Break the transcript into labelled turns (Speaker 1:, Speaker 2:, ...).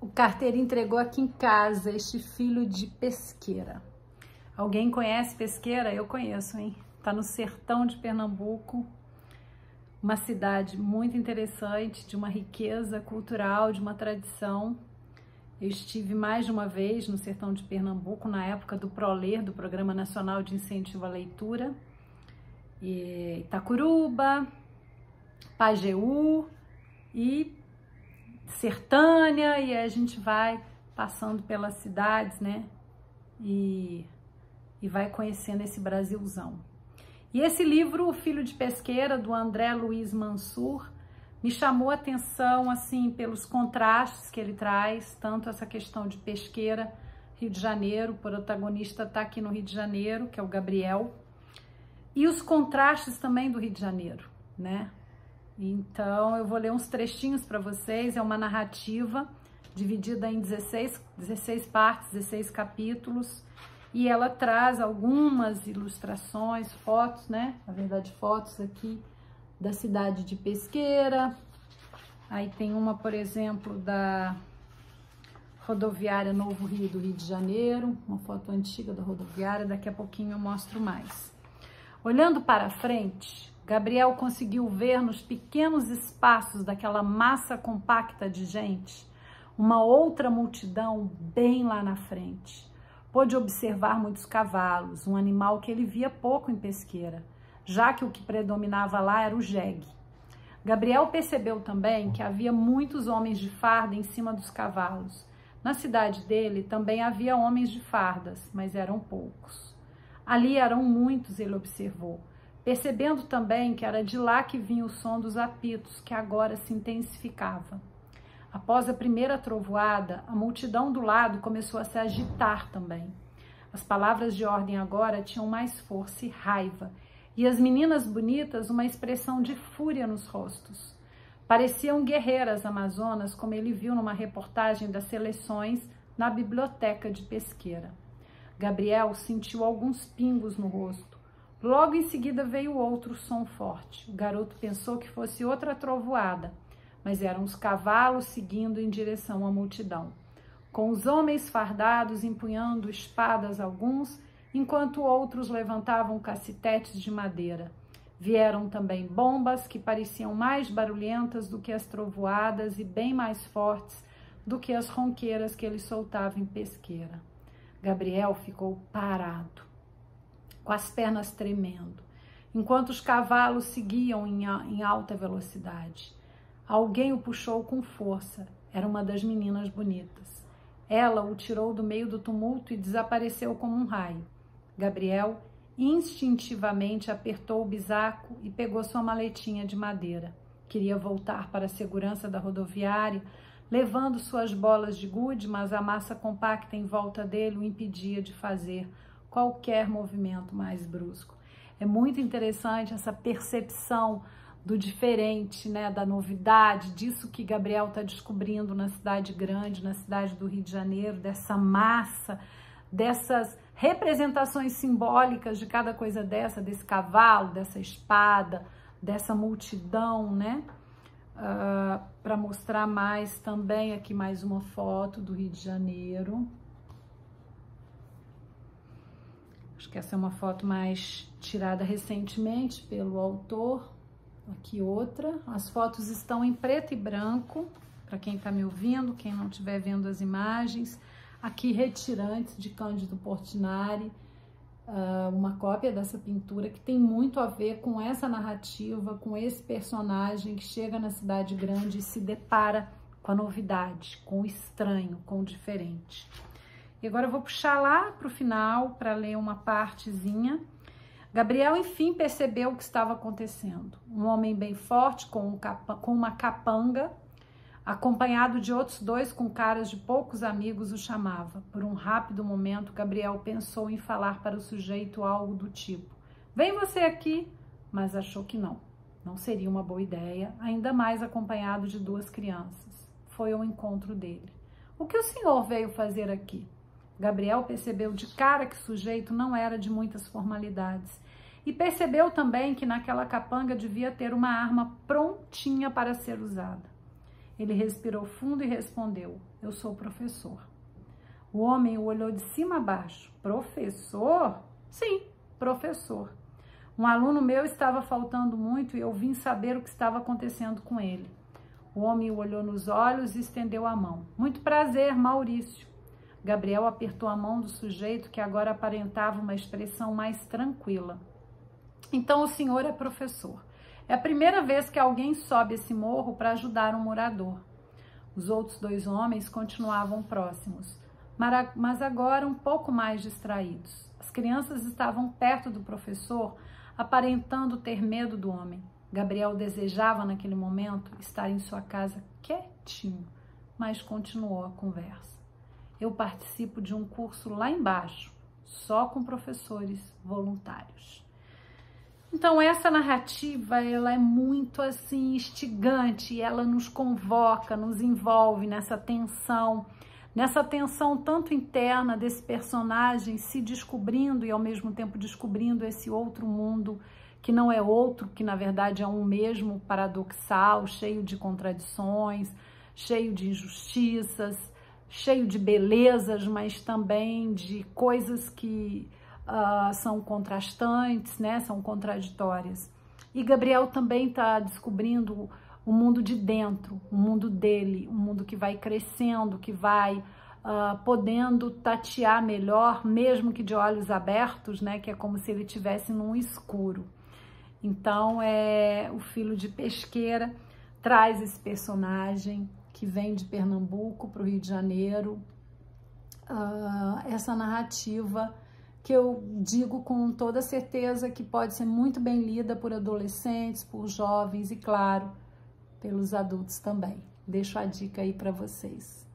Speaker 1: O carteiro entregou aqui em casa este filho de Pesqueira. Alguém conhece Pesqueira? Eu conheço, hein? Tá no sertão de Pernambuco, uma cidade muito interessante, de uma riqueza cultural, de uma tradição. Eu estive mais de uma vez no sertão de Pernambuco, na época do ProLer, do Programa Nacional de Incentivo à Leitura, Itacuruba, Pajeú e Sertânia, e a gente vai passando pelas cidades, né? E vai conhecendo esse Brasilzão. E esse livro, O Filho de Pesqueira, do André Luiz Mansur, me chamou a atenção, assim, pelos contrastes que ele traz, tanto essa questão de Pesqueira, Rio de Janeiro, o protagonista está aqui no Rio de Janeiro, que é o Gabriel, e os contrastes também do Rio de Janeiro, né? Então, eu vou ler uns trechinhos para vocês, é uma narrativa dividida em 16 partes, 16 capítulos, e ela traz algumas ilustrações, fotos, né? Na verdade, fotos aqui da cidade de Pesqueira. Aí tem uma, por exemplo, da rodoviária Novo Rio do Rio de Janeiro, uma foto antiga da rodoviária, daqui a pouquinho eu mostro mais. Olhando para frente, Gabriel conseguiu ver nos pequenos espaços daquela massa compacta de gente uma outra multidão bem lá na frente. Pôde observar muitos cavalos, um animal que ele via pouco em Pesqueira, já que o que predominava lá era o jegue. Gabriel percebeu também que havia muitos homens de farda em cima dos cavalos. Na cidade dele também havia homens de fardas, mas eram poucos. Ali eram muitos, ele observou, percebendo também que era de lá que vinha o som dos apitos, que agora se intensificava. Após a primeira trovoada, a multidão do lado começou a se agitar também. As palavras de ordem agora tinham mais força e raiva, e as meninas bonitas uma expressão de fúria nos rostos. Pareciam guerreiras amazonas, como ele viu numa reportagem das seleções na biblioteca de Pesqueira. Gabriel sentiu alguns pingos no rosto. Logo em seguida veio outro som forte. O garoto pensou que fosse outra trovoada, mas eram os cavalos seguindo em direção à multidão, com os homens fardados empunhando espadas alguns, enquanto outros levantavam cacetetes de madeira. Vieram também bombas que pareciam mais barulhentas do que as trovoadas e bem mais fortes do que as ronqueiras que ele soltava em Pesqueira. Gabriel ficou parado, com as pernas tremendo, enquanto os cavalos seguiam em alta velocidade. Alguém o puxou com força, era uma das meninas bonitas. Ela o tirou do meio do tumulto e desapareceu como um raio. Gabriel instintivamente apertou o bisaco e pegou sua maletinha de madeira. Queria voltar para a segurança da rodoviária, levando suas bolas de gude, mas a massa compacta em volta dele o impedia de fazer qualquer movimento mais brusco. É muito interessante essa percepção do diferente, né, da novidade, disso que Gabriel está descobrindo na cidade grande, na cidade do Rio de Janeiro, dessa massa, dessas representações simbólicas de cada coisa dessa, desse cavalo, dessa espada, dessa multidão, né? Para mostrar mais também aqui mais uma foto do Rio de Janeiro. Acho que essa é uma foto mais tirada recentemente pelo autor. Aqui outra. As fotos estão em preto e branco, para quem está me ouvindo, quem não estiver vendo as imagens. Aqui Retirantes, de Cândido Portinari, uma cópia dessa pintura que tem muito a ver com essa narrativa, com esse personagem que chega na cidade grande e se depara com a novidade, com o estranho, com o diferente. E agora eu vou puxar lá para o final para ler uma partezinha. Gabriel, enfim, percebeu o que estava acontecendo. Um homem bem forte, com uma capanga, acompanhado de outros dois com caras de poucos amigos, o chamava. Por um rápido momento, Gabriel pensou em falar para o sujeito algo do tipo: "Vem você aqui", mas achou que não. Não seria uma boa ideia, ainda mais acompanhado de duas crianças. Foi ao encontro dele. "O que o senhor veio fazer aqui?" Gabriel percebeu de cara que o sujeito não era de muitas formalidades e percebeu também que naquela capanga devia ter uma arma prontinha para ser usada. Ele respirou fundo e respondeu: eu sou professor. O homem o olhou de cima a baixo. Professor? Sim, professor. Um aluno meu estava faltando muito e eu vim saber o que estava acontecendo com ele. O homem o olhou nos olhos e estendeu a mão. Muito prazer, Maurício. Gabriel apertou a mão do sujeito que agora aparentava uma expressão mais tranquila. Então o senhor é professor. É a primeira vez que alguém sobe esse morro para ajudar um morador. Os outros dois homens continuavam próximos, mas agora um pouco mais distraídos. As crianças estavam perto do professor, aparentando ter medo do homem. Gabriel desejava, naquele momento, estar em sua casa quietinho, mas continuou a conversa. Eu participo de um curso lá embaixo, só com professores voluntários. Então, essa narrativa, ela é muito, assim, instigante, ela nos convoca, nos envolve nessa tensão tanto interna desse personagem se descobrindo e, ao mesmo tempo, descobrindo esse outro mundo que não é outro, que, na verdade, é um mesmo paradoxal, cheio de contradições, cheio de injustiças, cheio de belezas, mas também de coisas que são contrastantes, né? São contraditórias. E Gabriel também está descobrindo o mundo de dentro, o mundo dele, um mundo que vai crescendo, que vai podendo tatear melhor, mesmo que de olhos abertos, né? Que é como se ele estivesse num escuro. Então, o Filho de Pesqueira traz esse personagem que vem de Pernambuco para o Rio de Janeiro, essa narrativa que eu digo com toda certeza que pode ser muito bem lida por adolescentes, por jovens e, claro, pelos adultos também. Deixo a dica aí para vocês.